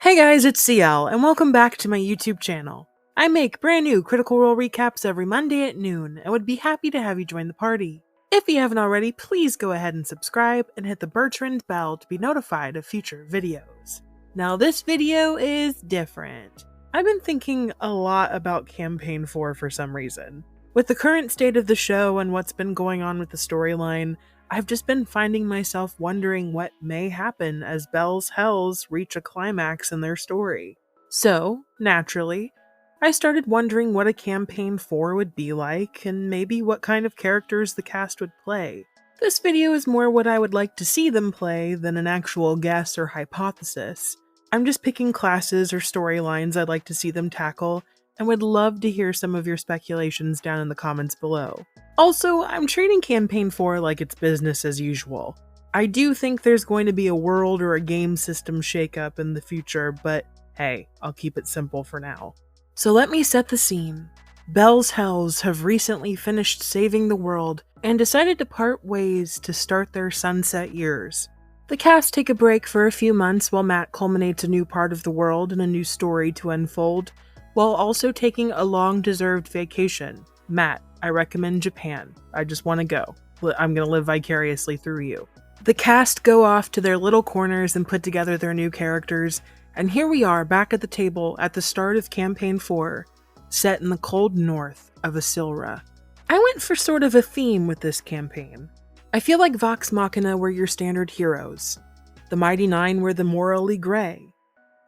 Hey guys, it's CL, and welcome back to my YouTube channel. I make brand new Critical Role recaps every Monday at noon, and would be happy to have you join the party. If you haven't already, please go ahead and subscribe and hit the Bertrand bell to be notified of future videos. Now this video is different. I've been thinking a lot about Campaign 4 for some reason. With the current state of the show and what's been going on with the storyline, I've just been finding myself wondering what may happen as Belle's Hells reach a climax in their story. So, naturally, I started wondering what a Campaign 4 would be like, and maybe what kind of characters the cast would play. This video is more what I would like to see them play than an actual guess or hypothesis. I'm just picking classes or storylines I'd like to see them tackle, and would love to hear some of your speculations down in the comments below. Also, I'm treating Campaign 4 like it's business as usual. I do think there's going to be a world or a game system shakeup in the future, but hey, I'll keep it simple for now. So let me set the scene. Belle's Hells have recently finished saving the world and decided to part ways to start their sunset years. The cast take a break for a few months while Matt culminates a new part of the world and a new story to unfold, while also taking a long-deserved vacation. Matt, I recommend Japan. I just want to go. I'm going to live vicariously through you. The cast go off to their little corners and put together their new characters, and here we are back at the table at the start of Campaign 4, set in the cold north of Asilra. I went for sort of a theme with this campaign. I feel like Vox Machina were your standard heroes. The Mighty Nine were the morally gray.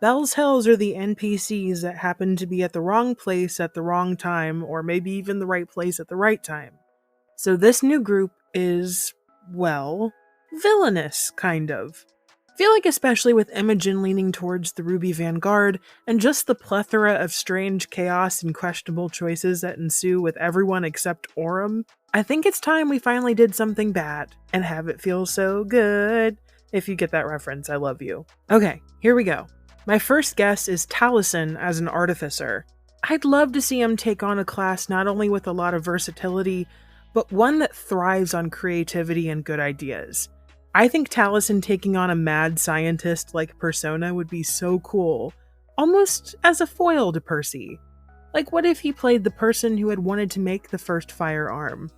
Belle's Hells are the NPCs that happen to be at the wrong place at the wrong time, or maybe even the right place at the right time. So this new group is, well, villainous, kind of. I feel like especially with Imogen leaning towards the Ruby Vanguard, and just the plethora of strange chaos and questionable choices that ensue with everyone except Aurum, I think it's time we finally did something bad, and have it feel so good. If you get that reference, I love you. Okay, here we go. My first guess is Taliesin as an artificer. I'd love to see him take on a class not only with a lot of versatility, but one that thrives on creativity and good ideas. I think Taliesin taking on a mad scientist like Persona would be so cool, almost as a foil to Percy. Like, what if he played the person who had wanted to make the first firearm?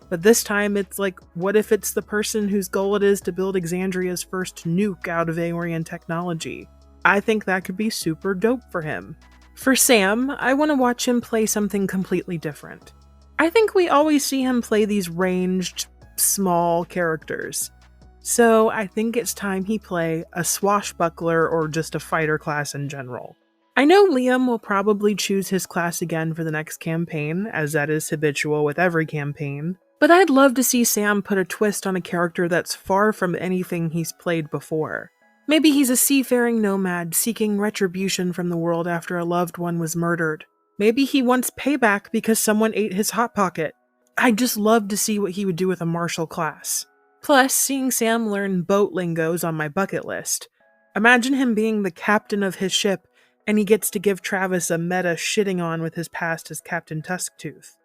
But this time it's like, what if it's the person whose goal it is to build Exandria's first nuke out of Aeorian technology? I think that could be super dope for him. For Sam, I want to watch him play something completely different. I think we always see him play these ranged, small characters. So I think it's time he play a swashbuckler or just a fighter class in general. I know Liam will probably choose his class again for the next campaign, as that is habitual with every campaign, but I'd love to see Sam put a twist on a character that's far from anything he's played before. Maybe he's a seafaring nomad seeking retribution from the world after a loved one was murdered. Maybe he wants payback because someone ate his Hot Pocket. I'd just love to see what he would do with a martial class. Plus, seeing Sam learn boat lingo's on my bucket list. Imagine him being the captain of his ship, and he gets to give Travis a meta shitting on with his past as Captain Tusktooth.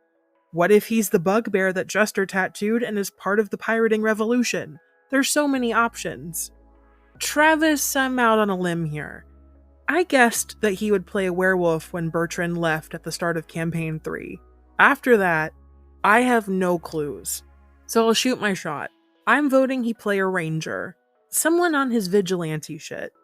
What if he's the bugbear that Jester tattooed and is part of the pirating revolution? There's so many options. Travis, I'm out on a limb here. I guessed that he would play a werewolf when Bertrand left at the start of Campaign 3. After that, I have no clues. So I'll shoot my shot. I'm voting he play a ranger. Someone on his vigilante shit.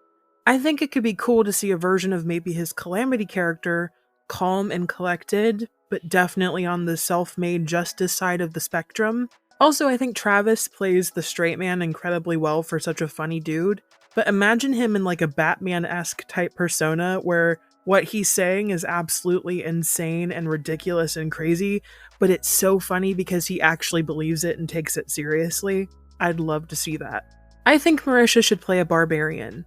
I think it could be cool to see a version of maybe his Calamity character, calm and collected, but definitely on the self-made justice side of the spectrum. Also, I think Travis plays the straight man incredibly well for such a funny dude, but imagine him in like a Batman-esque type persona where what he's saying is absolutely insane and ridiculous and crazy, but it's so funny because he actually believes it and takes it seriously. I'd love to see that. I think Marisha should play a barbarian.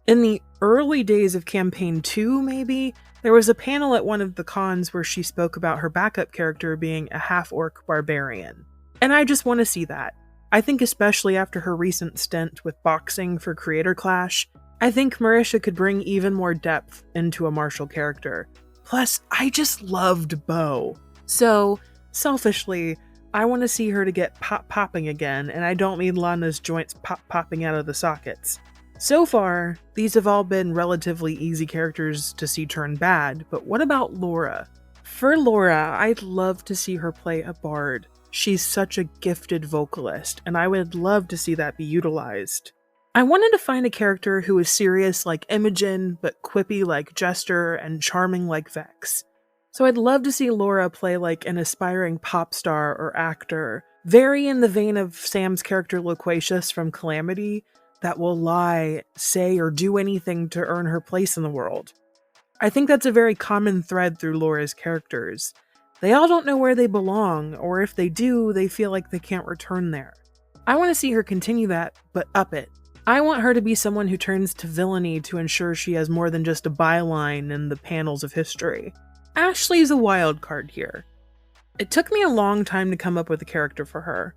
In the early days of Campaign 2, maybe, there was a panel at one of the cons where she spoke about her backup character being a half-orc barbarian. And I just want to see that. I think especially after her recent stint with boxing for Creator Clash, I think Marisha could bring even more depth into a martial character. Plus, I just loved Bo. So, selfishly, I want to see her to get popping again, and I don't mean Lana's joints popping out of the sockets. So far, these have all been relatively easy characters to see turn bad, but what about Laura? For Laura, I'd love to see her play a bard. She's such a gifted vocalist, and I would love to see that be utilized. I wanted to find a character who is serious like Imogen, but quippy like Jester, and charming like Vex. So I'd love to see Laura play like an aspiring pop star or actor, very in the vein of Sam's character Loquacious from Calamity, that will lie, say, or do anything to earn her place in the world. I think that's a very common thread through Laura's characters. They all don't know where they belong, or if they do, they feel like they can't return there. I want to see her continue that, but up it. I want her to be someone who turns to villainy to ensure she has more than just a byline in the panels of history. Ashley's a wild card here. It took me a long time to come up with a character for her.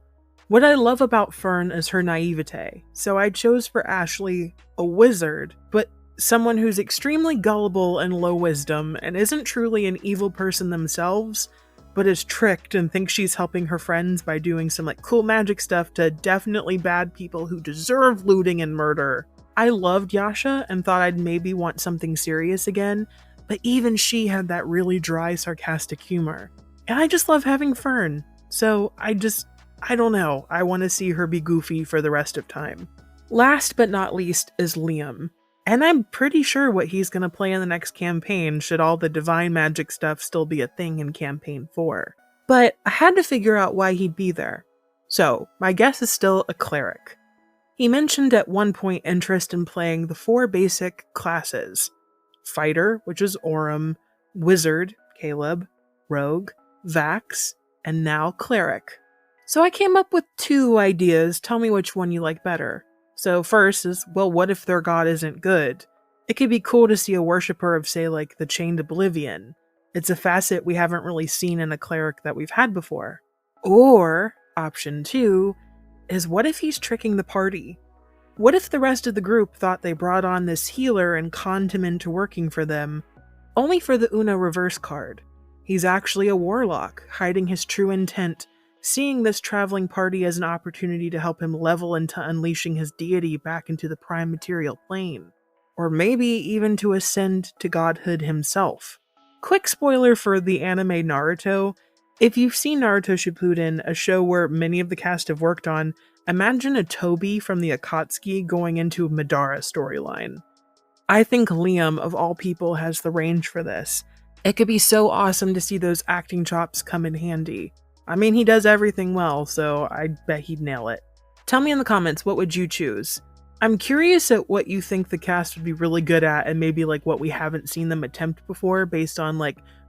What I love about Fern is her naivete, so I chose for Ashley a wizard, but someone who's extremely gullible and low wisdom and isn't truly an evil person themselves, but is tricked and thinks she's helping her friends by doing some cool magic stuff to definitely bad people who deserve looting and murder. I loved Yasha and thought I'd maybe want something serious again, but even she had that really dry, sarcastic humor. And I just love having Fern, so I don't know, I want to see her be goofy for the rest of time. Last but not least is Liam. And I'm pretty sure what he's going to play in the next campaign should all the divine magic stuff still be a thing in campaign 4. But I had to figure out why he'd be there. So, my guess is still a cleric. He mentioned at one point interest in playing the 4 basic classes. Fighter, which is Orem, Wizard, Caleb, Rogue, Vax, and now Cleric. So I came up with 2 ideas, tell me which one you like better. So first is, well, what if their god isn't good? It could be cool to see a worshipper of, say, the Chained Oblivion. It's a facet we haven't really seen in a cleric that we've had before. Or, option 2, is what if he's tricking the party? What if the rest of the group thought they brought on this healer and conned him into working for them, only for the Una reverse card? He's actually a warlock, hiding his true intent, seeing this traveling party as an opportunity to help him level into unleashing his deity back into the prime material plane. Or maybe even to ascend to godhood himself. Quick spoiler for the anime Naruto. If you've seen Naruto Shippuden, a show where many of the cast have worked on, imagine a Toby from the Akatsuki going into a Madara storyline. I think Liam, of all people, has the range for this. It could be so awesome to see those acting chops come in handy. I mean, he does everything well, so I bet he'd nail it. Tell me in the comments, what would you choose? I'm curious at what you think the cast would be really good at, and maybe what we haven't seen them attempt before based on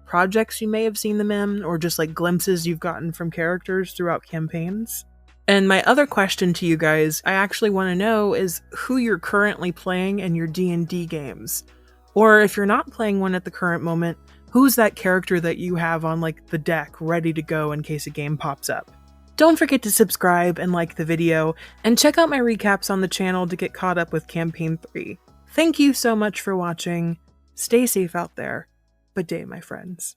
projects you may have seen them in, or just glimpses you've gotten from characters throughout campaigns. And my other question to you guys, I actually want to know, is who you're currently playing in your D&D games. Or if you're not playing one at the current moment, who's that character that you have on the deck ready to go in case a game pops up? Don't forget to subscribe and like the video, and check out my recaps on the channel to get caught up with Campaign 3. Thank you so much for watching. Stay safe out there. Good day, my friends.